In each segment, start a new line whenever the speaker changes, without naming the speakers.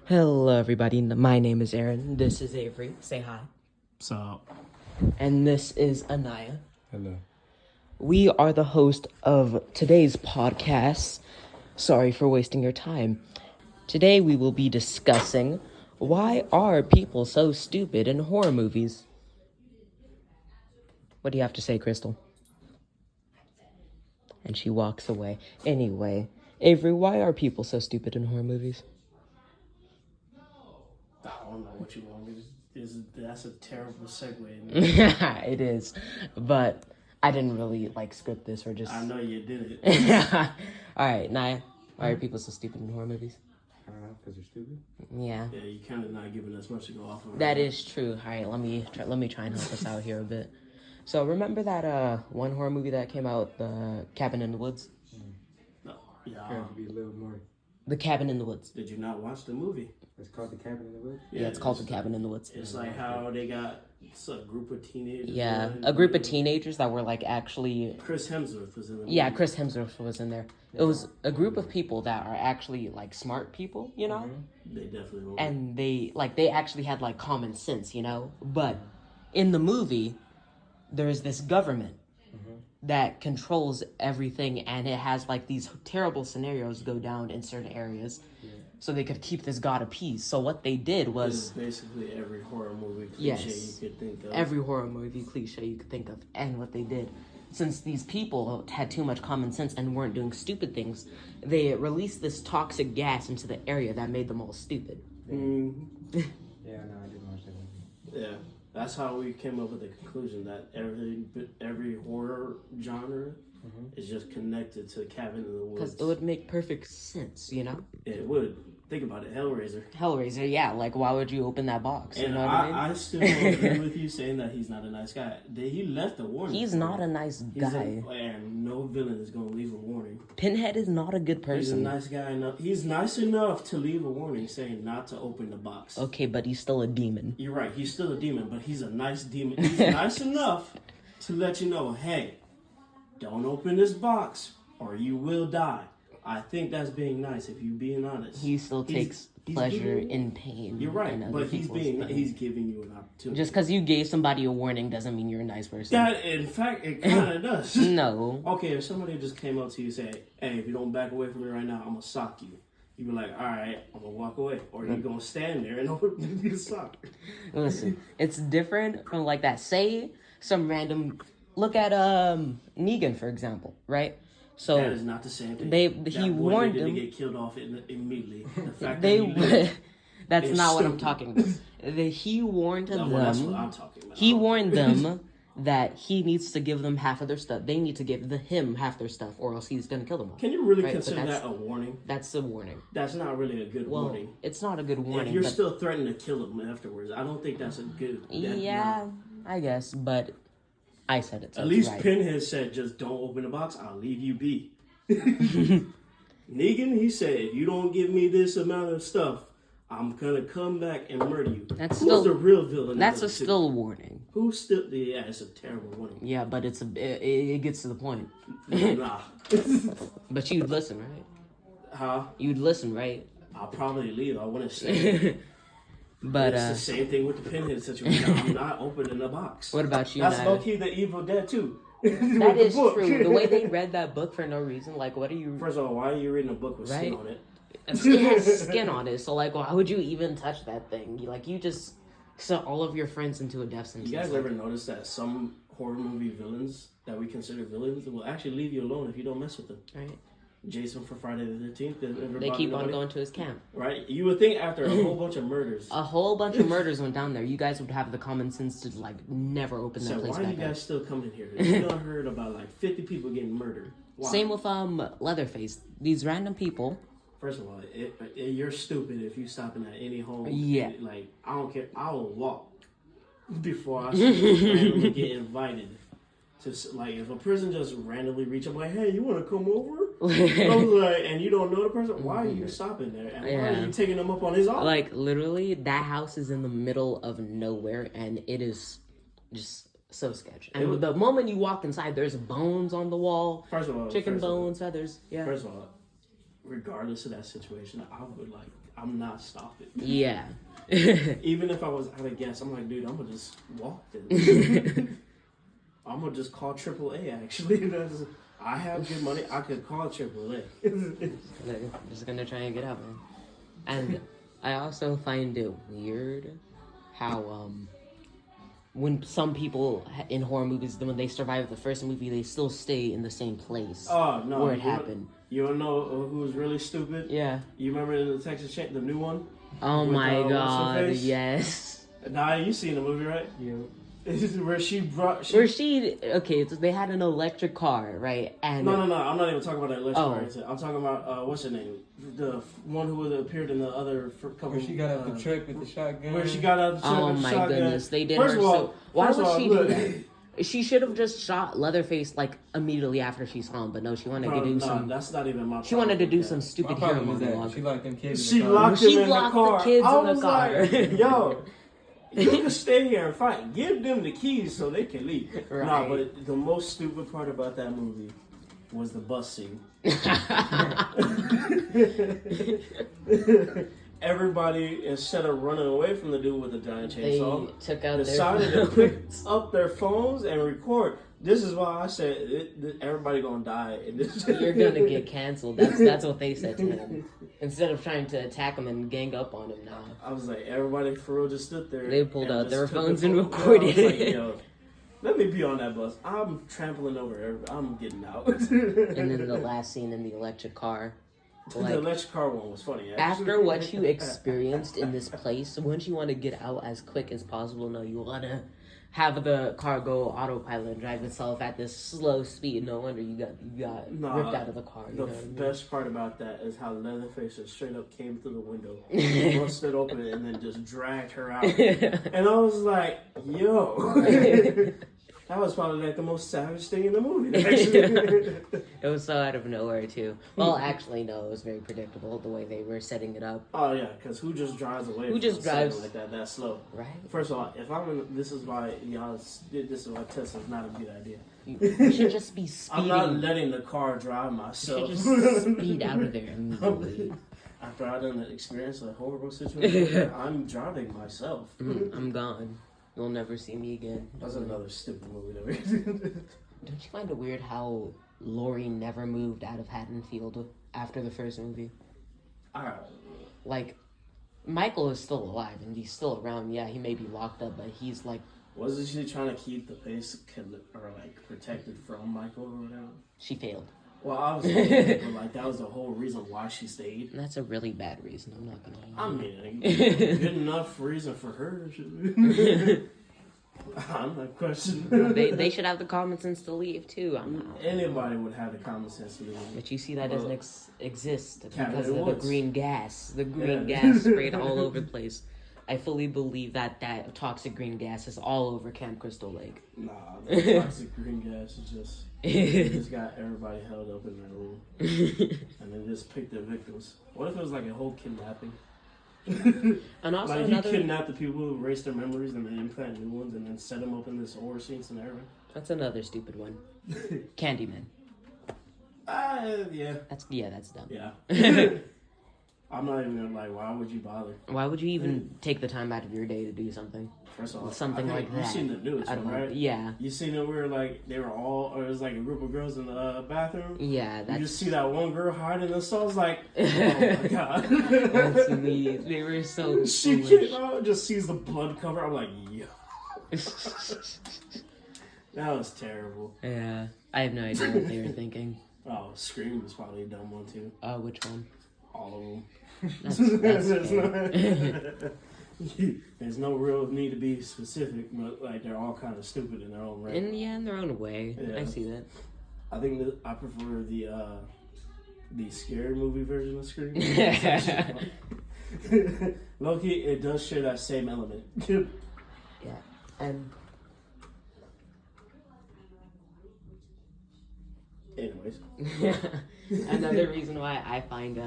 Hello, everybody. My name is Aaron. This is Avery. Say hi.
So,
And this is Anaya.
Hello.
We are the host of today's podcast. Sorry for wasting your time. Today we will be discussing why are people so stupid in horror movies? What do you have to say, Crystal? And she walks away. Anyway, Avery, why are people so stupid in horror movies?
I don't know what you want me to. That's a terrible segue.
It is, but I didn't really script this or just.
I know you did it.
All right, Naya, why are people so stupid in horror movies?
I don't know, because they're stupid.
Yeah,
Yeah, you kind of not giving us much to go off of.
that is true. All right, let me try and help us out here a bit. So remember that one horror movie that came out, The Cabin in the Woods?
No, yeah.
Trying to be a little more.
The Cabin in the Woods.
Did you not watch the movie?
It's called The Cabin in the Woods.
Yeah, it's called The Cabin in the Woods.
It's like how they got a group of teenagers.
Yeah, a group of teenagers that were actually.
Chris Hemsworth was in the movie.
Yeah, Chris Hemsworth was in there. It was a group of people that are actually smart people, you know.
They definitely were.
And they actually had common sense, you know. But in the movie, there's this government that controls everything, and it has these terrible scenarios go down in certain areas, so they could keep this god of peace. So what they did
It's
was
basically every horror movie cliche
Yes.
you could think of.
every horror movie cliche you could think of, and what they did. Since these people had too much common sense and weren't doing stupid things, they released this toxic gas into the area that made them all stupid.
Mhm.
Yeah, no, I didn't watch that movie.
Yeah, that's how we came up with the conclusion that every horror genre is just connected to Cabin in the Woods.
Because it would make perfect sense, you know?
It would. Think about it, Hellraiser.
Hellraiser, yeah, why would you open that box? You
And
know what I mean?
I still don't agree with you saying that he's not a nice guy. He left a warning.
He's
for
not
it.
a nice guy.
And no villain is going to leave a warning.
Pinhead is not a good
He's a
person.
nice guy enough. He's nice enough to leave a warning saying not to open the box.
Okay, but he's still a demon.
You're right. He's still a demon, but he's a nice demon. He's nice enough to let you know, hey, don't open this box or you will die. I think that's being nice if you're being honest.
He still takes pleasure in pain.
You're right,
in other
but he's
people's pain.
he's giving you an opportunity.
Just because you gave somebody a warning doesn't mean you're a nice person.
That, in fact, it kind of does.
No.
Okay, if somebody just came up to you and said, hey, if you don't back away from me right now, I'm going to sock you. You'd be like, all right, I'm going to walk away. Or you're going to stand there and open the sock.
Listen, it's different from that. Say some random. Look at Negan, for example, right? So
That is not the same thing.
he warned
him.
them.
to get killed off immediately. The fact
They.
that he lived,
That's
is
not what I'm
stupid.
talking about. He warned them.
that's what I'm talking about.
He warned them that he needs to give them half of their stuff. They need to give him half their stuff, or else he's gonna kill them all.
Can you really
Right, but
consider
that's-
that a warning?
That's a warning.
That's not really a good
Well,
warning.
it's not a good warning.
If you're
but
still threatening to kill him afterwards, I don't think that's a good.
yeah, I guess, but I said it. So
At
it's
least
right.
Pinhead said, just don't open the box, I'll leave you be. Negan, he said, if you don't give me this amount of stuff, I'm gonna come back and murder you.
That's
Who's
still-
the real villain?
That's
of
a
the two?
still warning.
Who's still? Yeah, it's a terrible warning.
Yeah, but it gets to the point.
Nah.
But you'd listen, right?
Huh?
You'd listen, right?
I'll probably leave. I wouldn't say it.
But
It's the same thing with the Pinhead situation. I'm not opening the box.
what about you?
That's
Naya?
low-key the Evil Dead too.
That is true. The way they read that book for no reason, what are you?
First of all, why are you reading a book with skin
Right?
on it?
It has skin on it, so why would you even touch that thing? You just sent all of your friends into a death sentence.
You guys ever notice that some horror movie villains that we consider villains will actually leave you alone if you don't mess with them?
Right?
Jason for Friday the 13th.
They keep on going to his camp.
Right? You would think after a whole bunch of murders.
A whole bunch of murders went down there. You guys would have the common sense to never open that
So
place
why are you
back
guys
up.
still coming here? You don't heard about 50 people getting murdered. Why?
Same with Leatherface. These random people.
First of all, you're stupid if you stopping at any home.
Yeah.
I don't care. I will walk before I randomly get invited. To if a person just randomly reach up hey, you want to come over? And you don't know the person, why are you stopping there? And why are you taking them up on his offer?
Literally, that house is in the middle of nowhere, and it is just so sketchy. And the moment you walk inside, there's bones on the wall.
First of all,
Chicken bones, feathers. Yeah.
First of all, regardless of that situation, I would like. I'm not stopping.
Yeah.
Even if I was out of gas, I'm like, dude, I'm gonna just walk this. I'm gonna just call AAA. Actually, I have good money. I could call AAA.
I'm just gonna try and get out, man. And I also find it weird how when some people in horror movies, when they survive the first movie, they still stay in the same place where it happened.
You don't know who was really stupid?
Yeah.
You remember the Texas Chain, the new one?
Oh
With,
my god,
what's-her-face?
yes.
Nah, you seen the movie, right?
Yeah.
Where she brought...
Okay, so they had an electric car, right? And
No, I'm not even talking about that electric
Oh.
car. I'm talking about, what's her name? The one who appeared in the other couple...
Where she got out the truck with the shotgun.
Where she got out the truck
Oh
with the
my
shotgun.
goodness, they did
First
her
of all,
so... Why
first
would
of all,
she
look,
do that? She should have just shot Leatherface like immediately after she saw him, but no, she wanted to do some.
that's not even my problem.
She wanted to do
with
some
that.
stupid
My
hero
problem is that
monologue.
she locked them kids
She
in the car.
locked
She
them in the
locked the
car.
kids
I
in the
was
car.
like, yo, you can stay here and fight. Give them the keys so they can leave.
Right.
Nah, but the most stupid part about that movie was the bus scene. Everybody, instead of running away from the dude with the giant
They
chainsaw,
took out
decided
their
to pick up their phones and record. This is why I said everybody gonna die in this.
You're gonna get canceled. That's what they said to him. Instead of trying to attack him and gang up on him now.
I was like, everybody for real just stood there.
They pulled
and
out
just
their
took the
phones and
phone.
recorded
I was like,
it.
yo, let me be on that bus. I'm trampling over everybody. I'm getting out.
And then the last scene in the electric car.
the
Like,
electric car one was funny. Actually.
after what you experienced in this place, wouldn't you want to get out as quick as possible? No, you want to have the car go autopilot and drive itself at this slow speed. No wonder you got ripped out of the car. You
The
know what I mean?
best part about that is how Leatherface just straight up came through the window, busted open it, and then just dragged her out. And I was like, yo. That was probably like the most savage thing in the movie. Actually.
It was so out of nowhere too. Well, actually, no, it was very predictable the way they were setting it up.
Oh yeah, because who just drives away?
Who
from
just drives-
something like that slow?
Right?
First of all, if I'm in, this is why y'all. This is why Tesla's not a good idea.
You should just be
I'm not
speeding.
letting the car drive
You
myself.
should just speed out of there immediately.
After I done experience a horrible situation, I'm driving myself.
I'm gone. You'll never see me again.
That's another stupid movie that we
Don't you find it weird how Laurie never moved out of Haddonfield after the first movie? Like, Michael is still alive and he's still around. Yeah, he may be locked up, but he's like,
Wasn't she trying to keep the place or like protected from Michael or whatever?
she failed.
Well, obviously, but like that was the whole reason why she stayed.
And that's a really bad reason. I'm not gonna lie.
I mean, good enough reason for her. I'm not questioning.
They should have the common sense to leave too. I'm not.
Anybody would have the common sense to leave.
But you see, that doesn't exist
Cabin
because
in
of
the
the
Woods.
green gas. The green
Yeah.
gas sprayed all over the place. I fully believe that toxic green gas is all over Camp Crystal Lake.
Nah, the toxic green gas is just they just got everybody held up in their room and then just picked their victims. What if it was like a whole kidnapping?
And also
Like
another,
he kidnapped the people who erased their memories and then implant new ones and then set them up in this horror scene scenario.
that's another stupid one. Candyman.
Yeah.
That's dumb.
Yeah. I'm not even gonna why would you bother?
Why would you even take the time out of your day to do something?
First of all,
Something
I think
like that.
You've seen the newest
I don't
one,
know.
right?
Yeah.
You seen it where like they were all, or it was like a group of girls in the bathroom.
Yeah,
You
that's
just see that one girl hiding in the stall. It's like, oh my god.
that's immediate. They were so
She
foolish.
just sees the blood cover. I'm like, yo, that was terrible.
Yeah, I have no idea what they were thinking.
Oh, Scream was probably a dumb one too.
Which one?
All of them.
That's
there's,
fair.
no, there's no real need to be specific, but like they're all kind of stupid in their own right.
In their own way.
Yeah.
I see that.
I think that I prefer the scary movie version of Scream. Low-key, it does share that same element.
Yeah, and
Anyways,
another reason why I find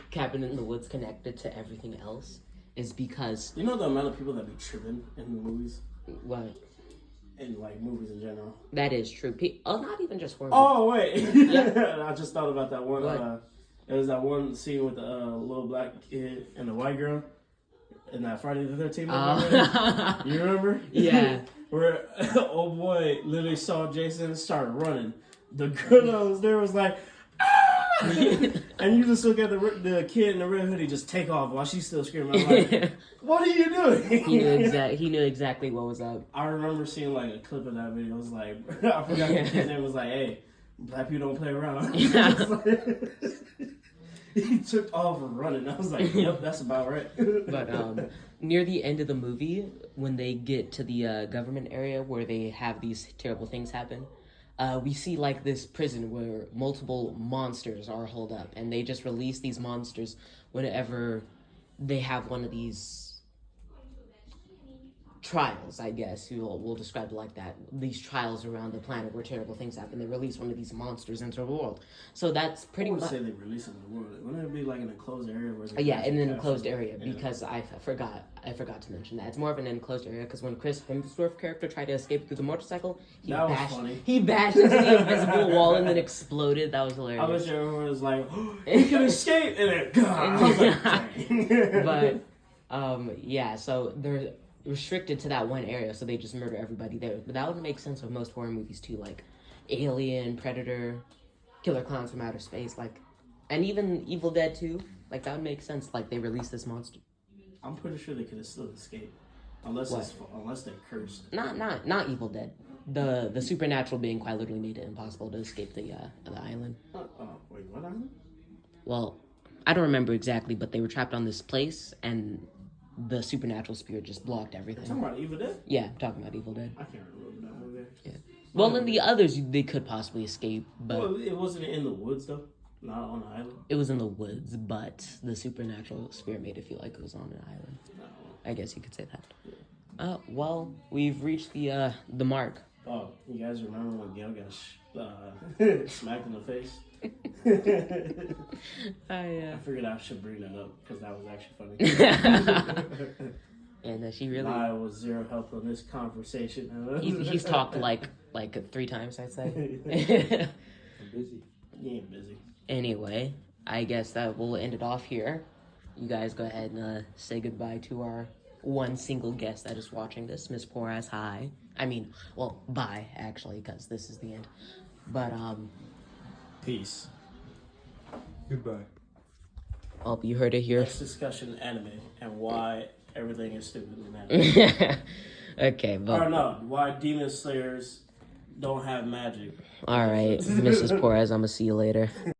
Cabin in the Woods connected to everything else is because
you know the amount of people that be tripping in the movies,
what
in like movies in general.
that is true. Not even just horror.
Oh wait,
Yeah.
I just thought about that one.
What?
It was that one scene with the little black kid and the white girl in that Friday the 13th movie. You remember?
Yeah.
Where old boy literally saw Jason and started running. The girl that was there was like, ah! And you just look at the kid in the red hoodie just take off while she's still screaming. I'm like, what are you doing?
He knew exactly what was up.
I remember seeing like a clip of that video. It was like, I forgot the kid's name was like, hey, black people don't play around. He took off running. I was like, yep, that's about right.
But near the end of the movie, when they get to the government area where they have these terrible things happen, we see like this prison where multiple monsters are holed up, and they just release these monsters whenever they have one of these trials, I guess we'll describe it like that. These trials around the planet where terrible things happen. They release one of these monsters into the world. So that's pretty
I would
much.
say they release it in the world. Wouldn't it be like an enclosed area where?
Yeah, in an enclosed area, because I forgot to mention that it's more of an enclosed area. Because when Chris Hemsworth character tried to escape through the motorcycle, he bashed into the invisible wall and then exploded. That was hilarious.
I wish everyone was like, oh, he can escape, and then God. I was like, dang.
But yeah, so they're restricted to that one area, so they just murder everybody there. But that would make sense with most horror movies too, like Alien, Predator, Killer Clowns from Outer Space, like, and even Evil Dead 2. Like that would make sense. Like they release this monster.
I'm pretty sure they could have still escaped, unless they're cursed.
Not Evil Dead. The supernatural being quite literally made it impossible to escape the island.
Wait, what island?
Well, I don't remember exactly, but they were trapped on this place, and the supernatural spirit just blocked everything.
You're talking about Evil Dead?
Yeah, I'm talking about Evil Dead.
I can't remember that movie.
Yeah. Well, in the others, they could possibly escape, but
well, it wasn't in the woods though, not on the island.
it was in the woods. But the supernatural spirit made it feel like it was on an island. I guess you could say that.
Yeah.
Well, we've reached the mark.
Oh, you guys remember when Gail got smacked in the face? I figured I should bring that up because that was actually funny.
And she really.
I was zero help on this conversation.
He's talked like 3 times, I'd say.
I'm busy.
You ain't busy.
Anyway, I guess that we'll end it off here. You guys go ahead and say goodbye to our one single guest that is watching this, Miss Poor Ass Hi. I mean, well, bye actually, because this is the end. But
Peace.
Goodbye.
oh, you heard it here.
Next discussion anime and why everything is stupid in anime.
Okay, but
Or no, why Demon Slayers don't have magic.
all right, Mrs. Porras, I'm gonna see you later.